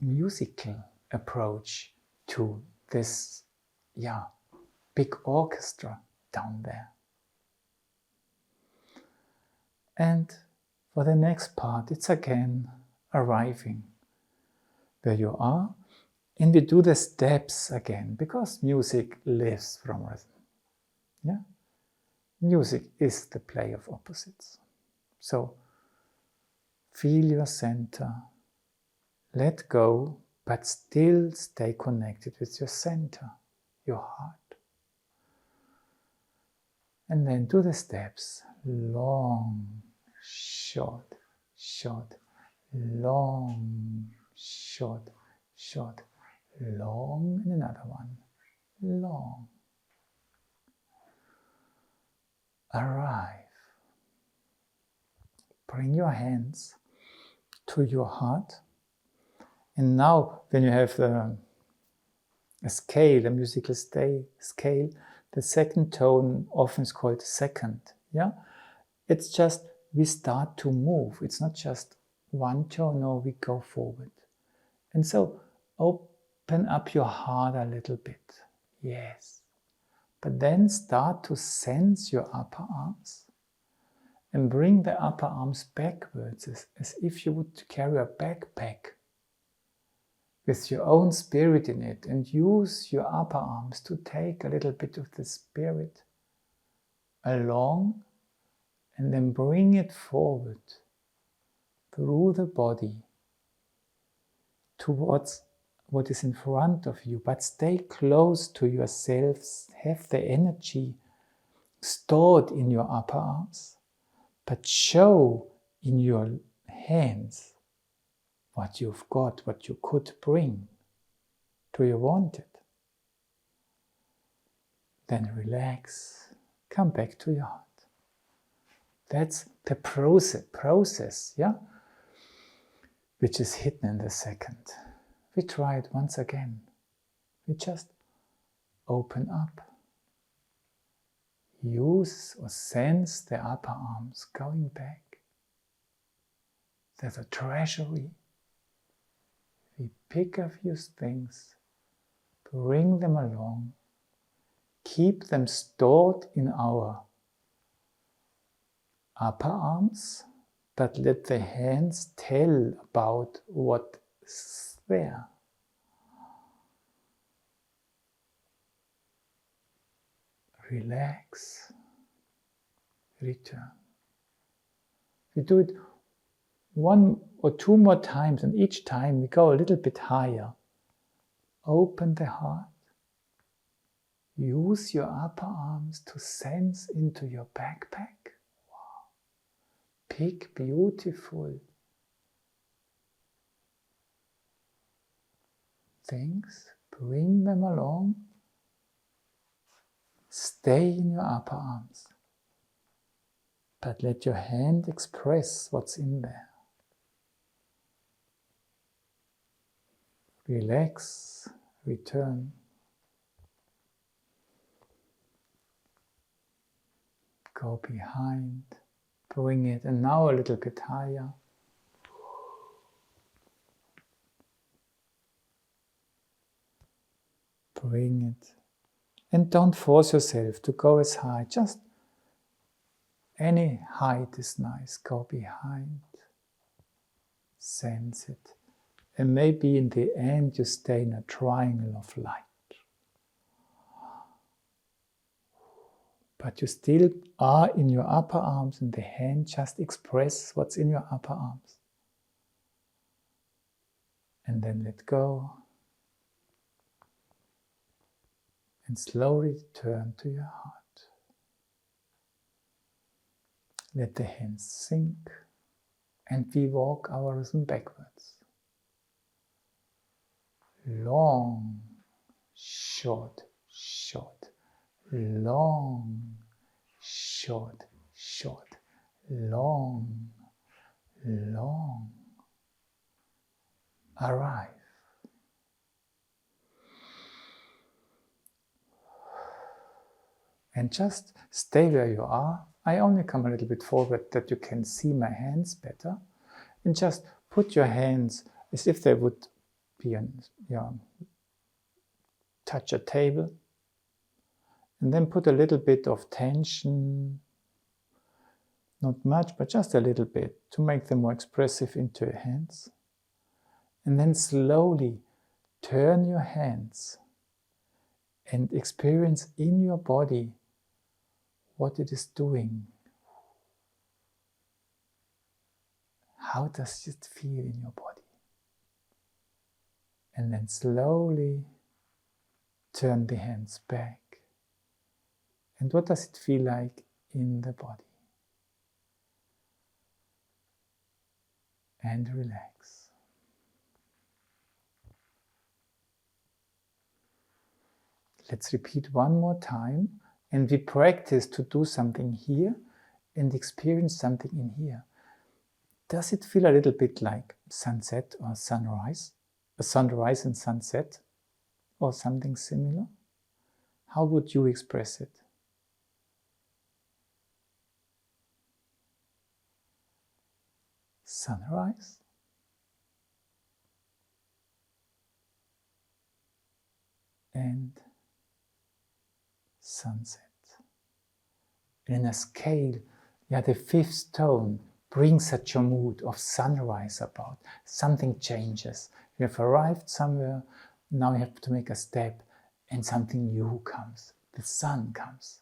musical approach to this, big orchestra down there. And for the next part, it's again arriving where you are, and we do the steps again, because music lives from rhythm. Yeah? Music is the play of opposites. So, feel your center, let go, but still stay connected with your center, your heart. And then do the steps, long, short, short, long, short, short, long, and another one, long. Arrive. Bring your hands to your heart. And now, when you have a scale, a musical scale, the second tone often is called second. Yeah, it's just we start to move. It's not just one tone, no, we go forward. And so open up your heart a little bit. Yes. But then start to sense your upper arms and bring the upper arms backwards as if you would carry a backpack with your own spirit in it, and use your upper arms to take a little bit of the spirit along and then bring it forward through the body towards what is in front of you, but stay close to yourselves. Have the energy stored in your upper arms, but show in your hands what you've got, what you could bring. Do you want it? Then relax, come back to your heart. That's the process, yeah? Which is hidden in the second. We try it once again. We just open up. Use or sense the upper arms going back. There's a treasury. We pick a few things, bring them along, keep them stored in our upper arms, but let the hands tell about what's there. Relax, return. We do it 1 or 2 more times, and each time we go a little bit higher. Open the heart. Use your upper arms to sense into your backpack. Wow. Pick beautiful things, bring them along. Stay in your upper arms, but let your hand express what's in there. Relax, return. Go behind, bring it, and now a little bit higher. Bring it. And don't force yourself to go as high, just any height is nice. Go behind, sense it. And maybe in the end you stay in a triangle of light. But you still are in your upper arms, and the hand just expresses what's in your upper arms. And then let go. And slowly turn to your heart. Let the hands sink, and we walk our rhythm backwards. Long, short, short. Long, short, short. Long, long. Arrive. And just stay where you are. I only come a little bit forward that you can see my hands better. And just put your hands as if they would touch a table, and then put a little bit of tension, not much, but just a little bit, to make them more expressive, into your hands. And then slowly turn your hands and experience in your body what it is doing. How does it feel in your body? And then slowly turn the hands back. And what does it feel like in the body? And relax. Let's repeat one more time, and we practice to do something here and experience something in here. Does it feel a little bit like sunset or sunrise? A sunrise and sunset, or something similar? How would you express it? Sunrise? And sunset. In a scale, the fifth tone brings such a mood of sunrise about. Something changes. You have arrived somewhere, now you have to make a step, and something new comes. The sun comes.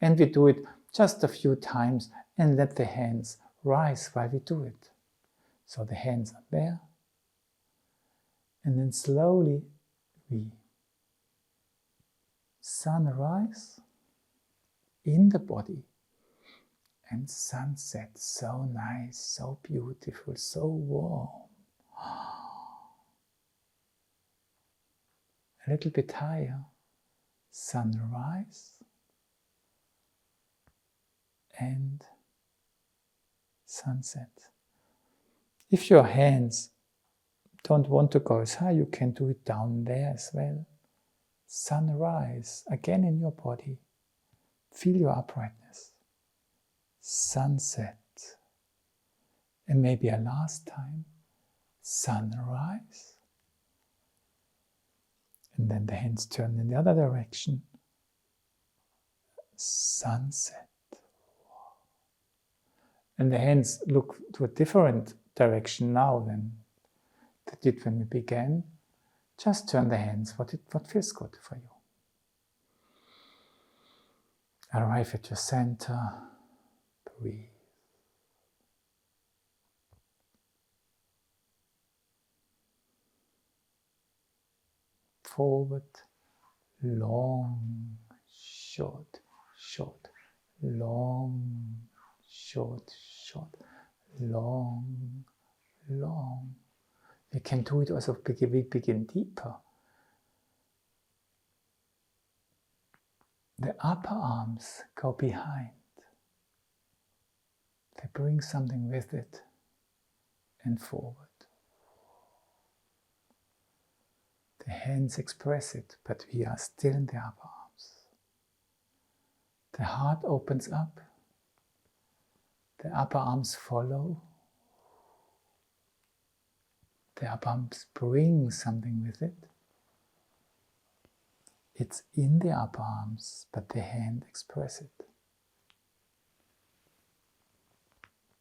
And we do it just a few times and let the hands rise while we do it. So the hands are there. And then slowly we sunrise in the body and sunset. So nice, so beautiful, so warm. A little bit higher. Sunrise and sunset. If your hands don't want to go as high, you can do it down there as well. Sunrise, again in your body. Feel your uprightness. Sunset. And maybe a last time. Sunrise. And then the hands turn in the other direction. Sunset. And the hands look to a different direction now than they did when we began. Just turn the hands, what feels good for you. Arrive at your center. Breathe. Forward, long, short, short, long, short, short, long, long. We can do it also, we begin deeper. The upper arms go behind. They bring something with it and forward. The hands express it, but we are still in the upper arms. The heart opens up. The upper arms follow. The upper arms bring something with it. It's in the upper arms, but the hand express it.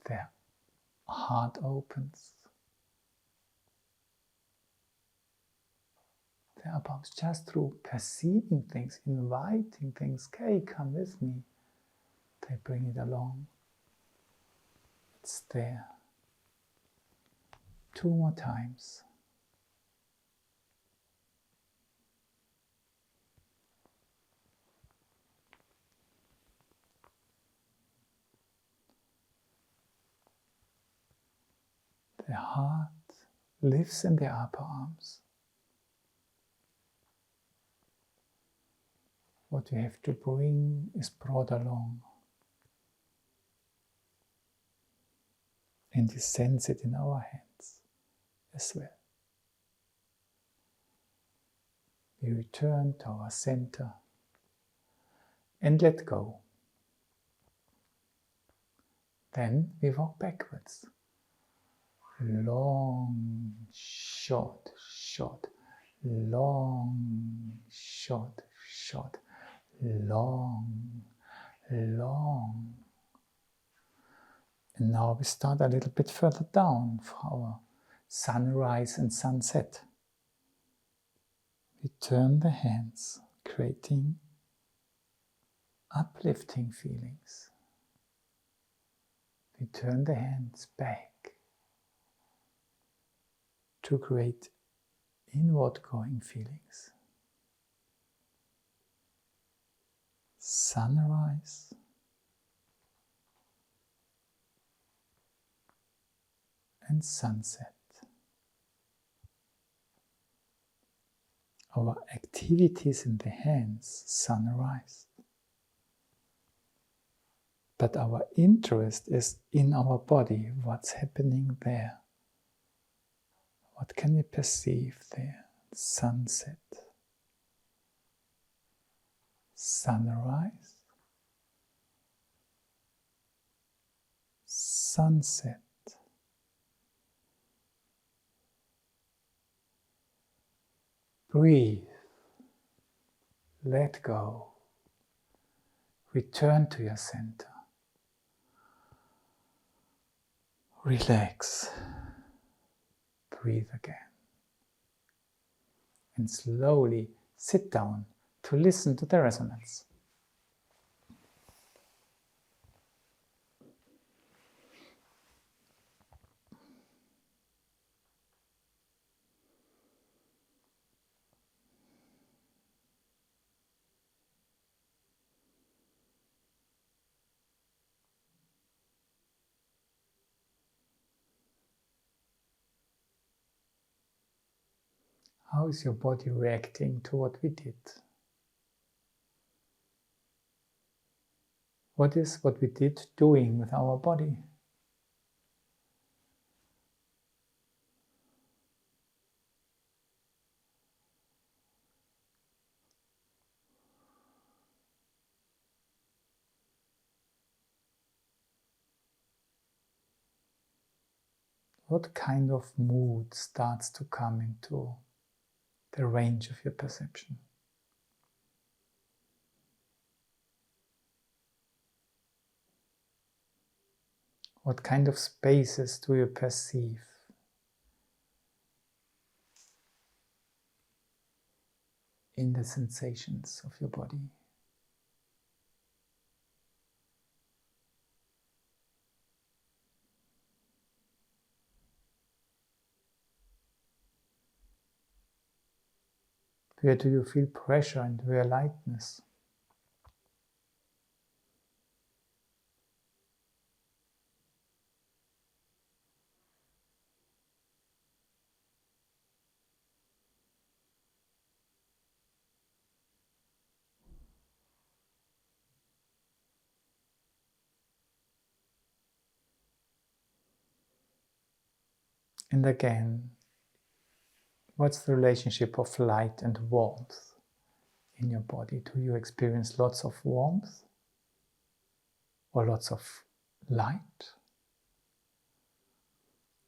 The heart opens. The upper arms, just through perceiving things, inviting things, hey, come with me. They bring it along. It's there. 2 more times. The heart lives in the upper arms. What we have to bring is brought along. And we sense it in our hands as well. We return to our center and let go. Then we walk backwards. Long, short, short, long, short, short, long, long. And now we start a little bit further down for our sunrise and sunset. We turn the hands, creating uplifting feelings. We turn the hands back to create inward-going feelings. Sunrise and sunset. Our activities in the hands, sunrise. But our interest is in our body, what's happening there. What can we perceive there? Sunset. Sunrise. Sunset. Breathe. Let go. Return to your center. Relax. Breathe again. And slowly sit down to listen to the resonance. How is your body reacting to what we did? What is what we did doing with our body? What kind of mood starts to come into the range of your perception? What kind of spaces do you perceive? In the sensations of your body. Where do you feel pressure and where lightness? And again, what's the relationship of light and warmth in your body? Do you experience lots of warmth or lots of light?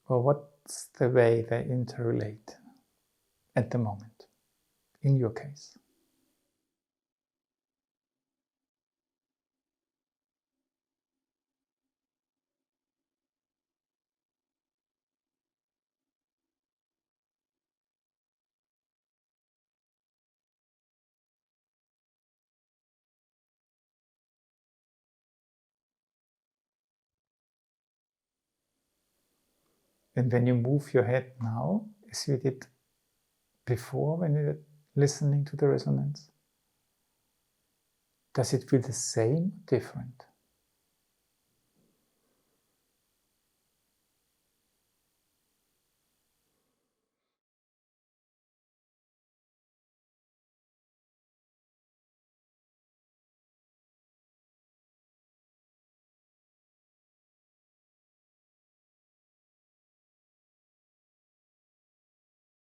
Or what's the way they interrelate at the moment, in your case? And when you move your head now, as you did before when you were listening to the resonance, does it feel the same or different?